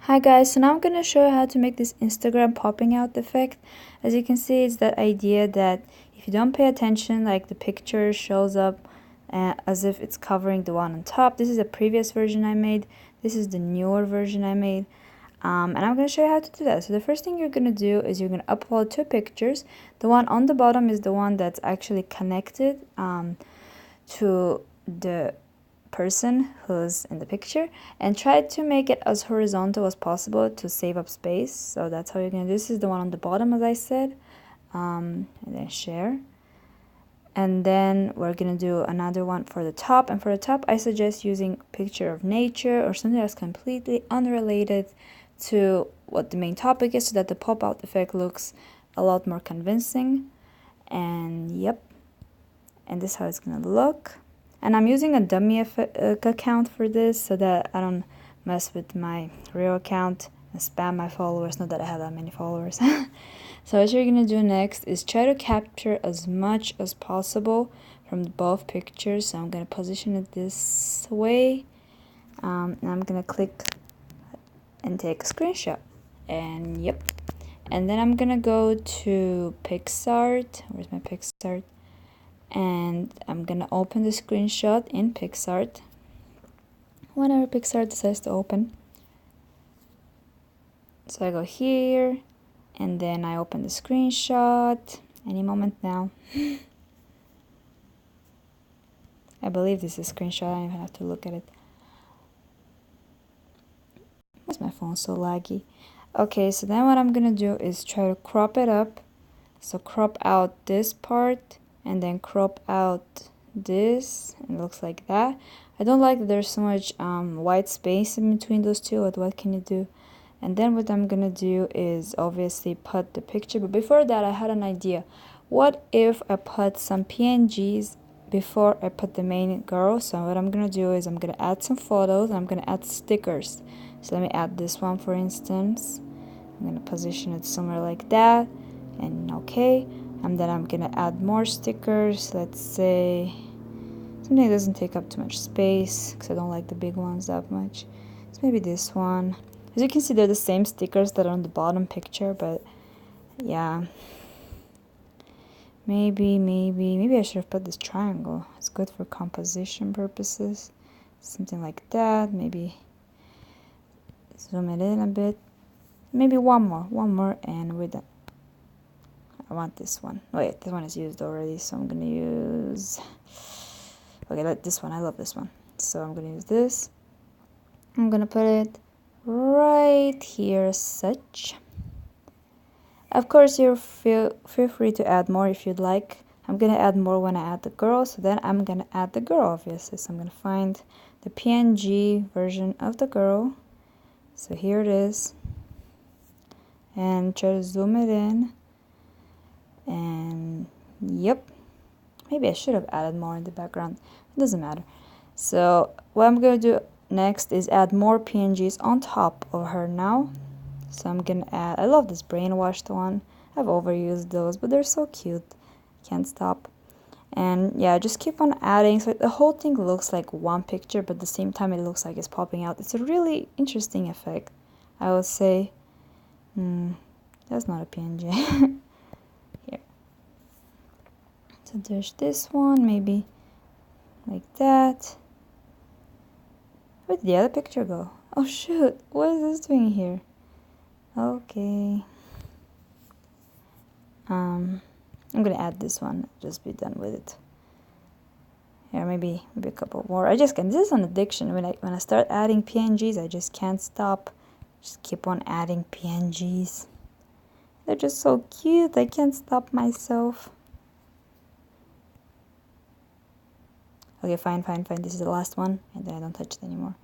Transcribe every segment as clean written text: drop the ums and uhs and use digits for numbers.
Hi guys, so now I'm going to show you how to make this Instagram popping out effect. As you can see, it's that idea that if you don't pay attention, like the picture shows up as if it's covering the one on top. This is a previous version I made. This is the newer version I made. And I'm going to show you how to do that. So the first thing you're going to do is you're going to upload two pictures. The one on the bottom is the one that's actually connected to the person who's in the picture, and try to make it as horizontal as possible to save up space. So that's how you're gonna do. This is the one on the bottom, as I said, and then share, and then we're gonna do another one for the top. And for the top, I suggest using picture of nature or something that's completely unrelated to what the main topic is, so that the pop-out effect looks a lot more convincing. And yep, and this is how it's gonna look. And I'm using a dummy account for this so that I don't mess with my real account and spam my followers. Not that I have that many followers. So what you're going to do next is try to capture as much as possible from both pictures. So I'm going to position it this way. And I'm going to click and take a screenshot. And yep. And then I'm going to go to picsart. Where's my picsart? And I'm gonna open the screenshot in picsart whenever picsart decides to open. So I go here and then I open the screenshot any moment now. I believe this is a screenshot. I don't even have to look at it. Why's my phone so laggy? Okay, so then what I'm gonna do is try to crop it up. So crop out this part and then crop out this, and it looks like that. I don't like that there's so much white space in between those two, but what can you do? And then what I'm gonna do is obviously put the picture, but before that I had an idea. What if I put some PNGs before I put the main girl? So what I'm gonna do is I'm gonna add some photos and I'm gonna add stickers. So let me add this one, for instance. I'm gonna position it somewhere like that, and okay. And then I'm gonna add more stickers. Let's say something that doesn't take up too much space, because I don't like the big ones that much. So maybe this one. As you can see, they're the same stickers that are on the bottom picture, but yeah. Maybe I should have put this triangle. It's good for composition purposes. Something like that. Maybe zoom it in a bit. Maybe one more, and we're done. I want this one. Wait, this one is used already, so I'm gonna use, okay, like this one. I love this one, so I'm gonna use this. I'm gonna put it right here as such. Of course, you feel free to add more if you'd like. I'm gonna add more when I add the girl, so then I'm gonna add the girl, obviously. So I'm gonna find the PNG version of the girl. So here it is, and try to zoom it in. And yep, maybe I should have added more in the background. It doesn't matter. So what I'm gonna do next is add more PNGs on top of her now. So I'm gonna add, I love this brainwashed one. I've overused those, but they're so cute. Can't stop. And yeah, just keep on adding, so the whole thing looks like one picture, but at the same time it looks like it's popping out. It's a really interesting effect, I would say. That's not a PNG. Here. So there's this one, maybe like that. Where did the other picture go? Oh shoot, what is this doing here? Okay. I'm gonna add this one, just be done with it. Here, maybe a couple more. I just can't. This is an addiction. When I start adding PNGs, I just can't stop. Just keep on adding PNGs. They're just so cute. I can't stop myself. Okay, fine. This is the last one, and then I don't touch it anymore.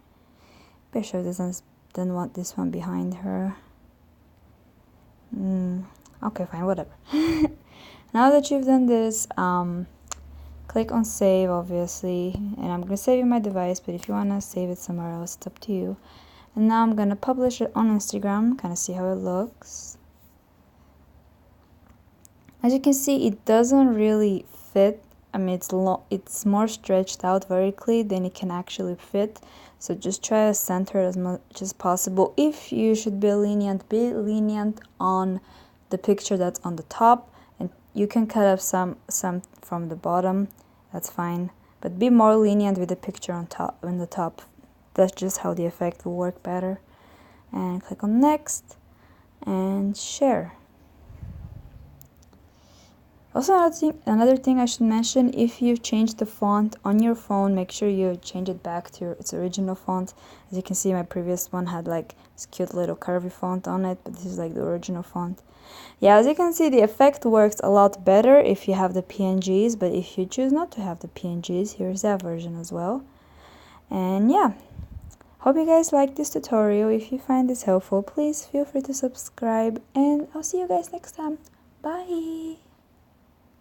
Be sure this one didn't want this one behind her. Okay, fine, whatever. Now that you've done this, click on save, obviously, and I'm gonna save in my device, but if you wanna save it somewhere else, it's up to you. And now I'm gonna publish it on Instagram, kind of see how it looks. As you can see, it doesn't really fit. I mean, it's more stretched out vertically than it can actually fit. So just try to center it as much as possible. If you should be lenient on the picture that's on the top, and you can cut off some from the bottom, that's fine, but be more lenient with the picture on the top. That's just how the effect will work better. And click on next and share. Also, another thing I should mention, if you've changed the font on your phone, make sure you change it back to its original font. As you can see, my previous one had like this cute little curvy font on it, but this is like the original font. Yeah, as you can see, the effect works a lot better if you have the PNGs, but if you choose not to have the PNGs, here's that version as well. And yeah, hope you guys like this tutorial. If you find this helpful, please feel free to subscribe, and I'll see you guys next time. Bye!